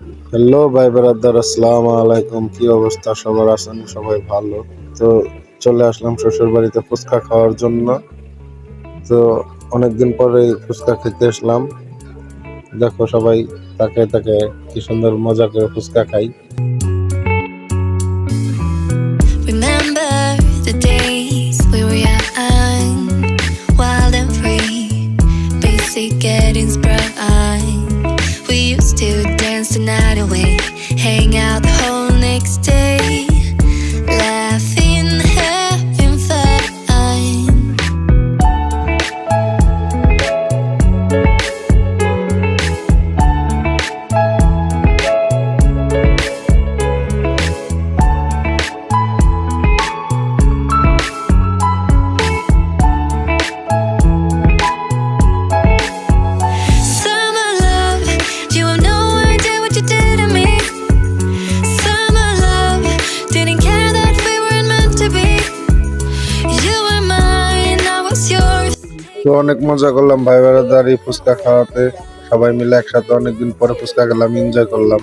Hello ভাই brother, আসসালামু আলাইকুম। কি অবস্থা সবার? আছেন সবাই ভালো? তো চলে আসলাম শ্বশুর বাড়িতে ফুচকা খাওয়ার জন্য। তো অনেকদিন পরে ফুচকা খেতে আসলাম। দেখো সবাই তাকে তাকে কি সুন্দর মজা করে ফুচকা খাই। Remember the days we were young, wild and free, basic getting sprung. We used to dance the night away, hang out the whole next day, laughing, having fun. Summer love, you have no idea what you did to me. Summer love, didn't care that we weren't meant to be. You were mine, I was yours. তো অনেক মজা করলাম ভাই brother এই ফুচকা খাওয়াতে। সবাই মিলে একসাথে অনেকদিন পরে ফুচকা খেলাম, এনজয় করলাম।